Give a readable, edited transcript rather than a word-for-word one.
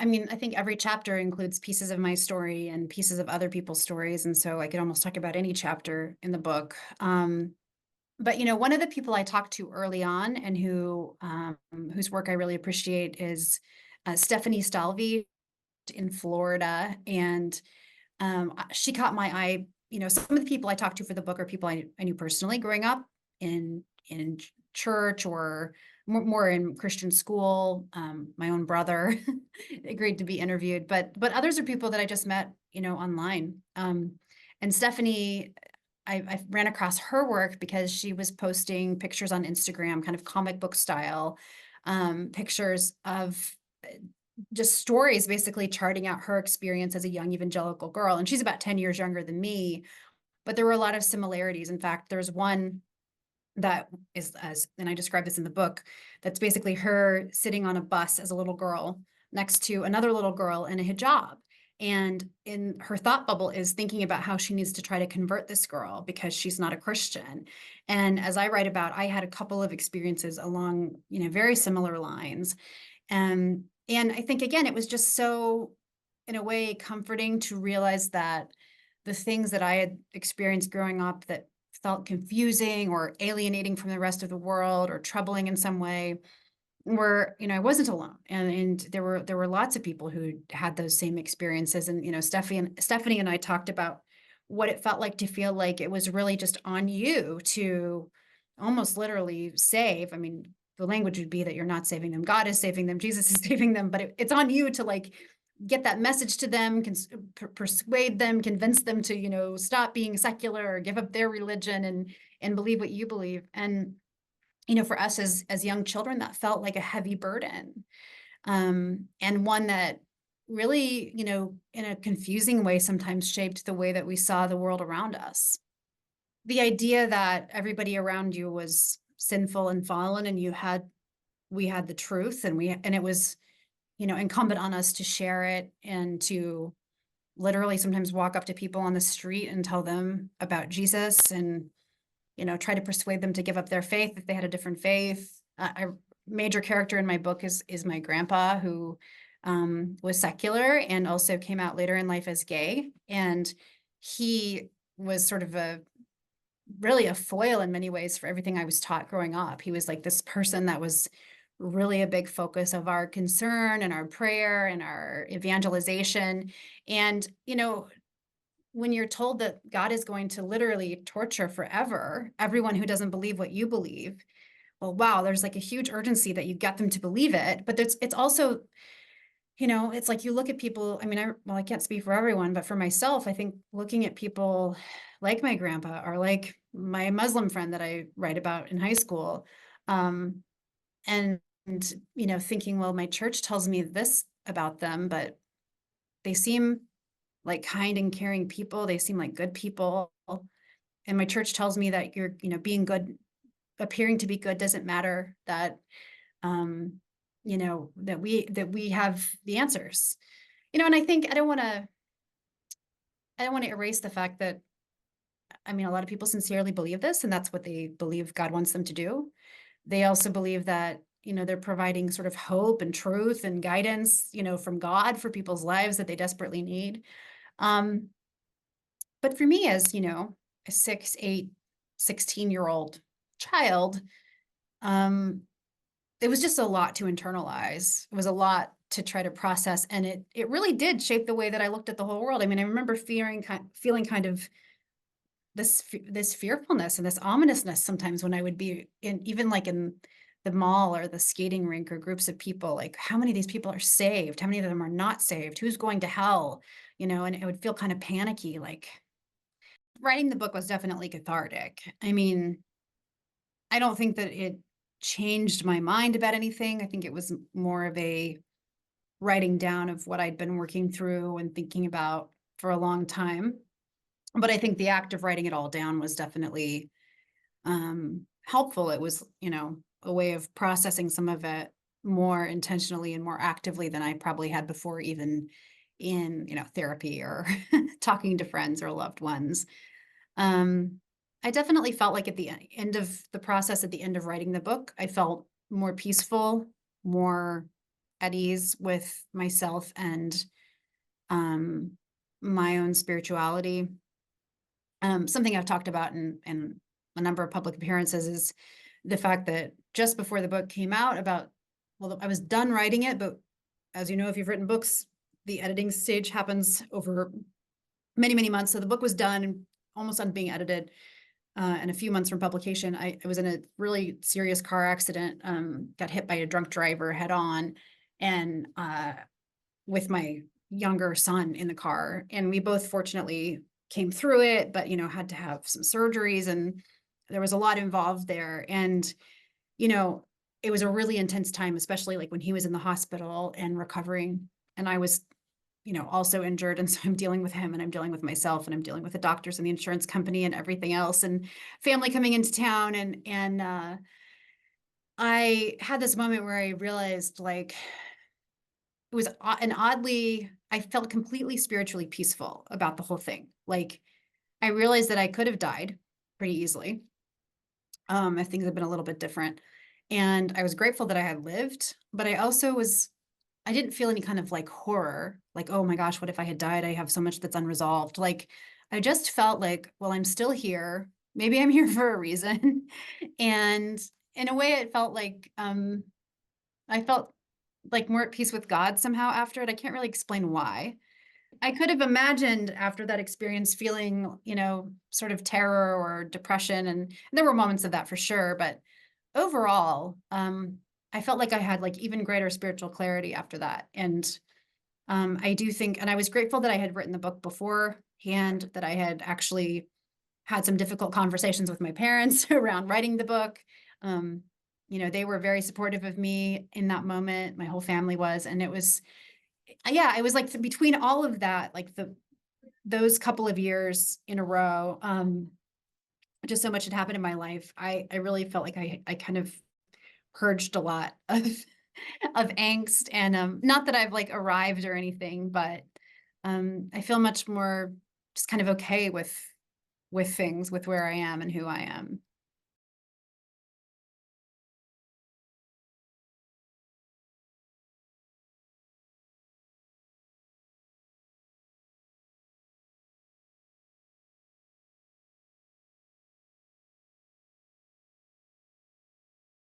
I mean, I think every chapter includes pieces of my story and pieces of other people's stories. And so I could almost talk about any chapter in the book. But one of the people I talked to early on and whose work I really appreciate is Stephanie Stalvey in Florida. And she caught my eye. Some of the people I talked to for the book are people I knew personally growing up in church or more in Christian school. My own brother agreed to be interviewed, but others are people that I just met, online. And Stephanie, I ran across her work because she was posting pictures on Instagram, kind of comic book style, pictures of just stories, basically charting out her experience as a young evangelical girl. And she's about 10 years younger than me, but there were a lot of similarities. In fact, there's one that is, and I describe this in the book, that's basically her sitting on a bus as a little girl next to another little girl in a hijab. And in her thought bubble is thinking about how she needs to try to convert this girl because she's not a Christian. And as I write about, I had a couple of experiences along, very similar lines. And I think, again, it was just so, in a way, comforting to realize that the things that I had experienced growing up that felt confusing or alienating from the rest of the world or troubling in some way were, I wasn't alone. And there were lots of people who had those same experiences. And, Stephanie and I talked about what it felt like to feel like it was really just on you to almost literally save. I mean, the language would be that you're not saving them. God is saving them. Jesus is saving them. But it's on you to get that message to them, persuade them, convince them to, stop being secular or give up their religion and believe what you believe. And, for us as young children, that felt like a heavy burden. And one that really, in a confusing way, sometimes shaped the way that we saw the world around us. The idea that everybody around you was sinful and fallen, and we had the truth, and it was, incumbent on us to share it and to literally sometimes walk up to people on the street and tell them about Jesus and, try to persuade them to give up their faith if they had a different faith. A major character in my book is my grandpa, who was secular and also came out later in life as gay. And he was sort of really a foil in many ways for everything I was taught growing up. He was like this person that was really a big focus of our concern and our prayer and our evangelization. And, when you're told that God is going to literally torture forever everyone who doesn't believe what you believe, well, wow, there's like a huge urgency that you get them to believe it. But it's also, it's like you look at people. I mean, I can't speak for everyone, but for myself, I think looking at people like my grandpa or like my Muslim friend that I write about in high school, um, and thinking, well, my church tells me this about them, but they seem like kind and caring people. They seem like good people. And my church tells me that you're, being good, appearing to be good doesn't matter, that, that we have the answers, and I think I don't want to erase the fact that, I mean, a lot of people sincerely believe this, and that's what they believe God wants them to do. They also believe that, they're providing sort of hope and truth and guidance, from God for people's lives that they desperately need. But for me, as, a 6, 8, 16-year-old child, it was just a lot to internalize. It was a lot to try to process. And it really did shape the way that I looked at the whole world. I mean, I remember feeling kind of this fearfulness and this ominousness sometimes when I would be even in the mall or the skating rink or groups of people, like how many of these people are saved? How many of them are not saved? Who's going to hell? And it would feel kind of panicky. Like, writing the book was definitely cathartic. I mean, I don't think that it changed my mind about anything. I think it was more of a writing down of what I'd been working through and thinking about for a long time. But I think the act of writing it all down was definitely helpful. It was, a way of processing some of it more intentionally and more actively than I probably had before, even in, therapy or talking to friends or loved ones. I definitely felt like at the end of the process, at the end of writing the book, I felt more peaceful, more at ease with myself and my own spirituality. Something I've talked about in a number of public appearances is the fact that just before the book came out well, I was done writing it, but as you know, if you've written books, the editing stage happens over many, many months. So the book was done and almost done being edited. And a few months from publication, I was in a really serious car accident, got hit by a drunk driver head on, and with my younger son in the car. And we both fortunately came through it, but, had to have some surgeries, and there was a lot involved there. And, it was a really intense time, especially like when he was in the hospital and recovering. And I was, also injured. And so I'm dealing with him, and I'm dealing with myself, and I'm dealing with the doctors and the insurance company and everything else, and family coming into town. And I had this moment where I realized, like, it was I felt completely spiritually peaceful about the whole thing. Like, I realized that I could have died pretty easily, if things had been a little bit different. And I was grateful that I had lived, but I didn't feel any kind of like horror, like, oh my gosh, what if I had died? I have so much that's unresolved. Like, I just felt like, well, I'm still here. Maybe I'm here for a reason. And in a way, it felt like, I felt like more at peace with God somehow after it. I can't really explain why. I could have imagined after that experience feeling, sort of terror or depression. And there were moments of that for sure. But overall, I felt like I had like even greater spiritual clarity after that. And I do think, and I was grateful that I had written the book beforehand, that I had actually had some difficult conversations with my parents around writing the book. They were very supportive of me in that moment. My whole family was, and it was like between all of that, like those couple of years in a row, just so much had happened in my life. I really felt like I kind of purged a lot of angst, and not that I've like arrived or anything, but I feel much more just kind of okay with things, with where I am and who I am.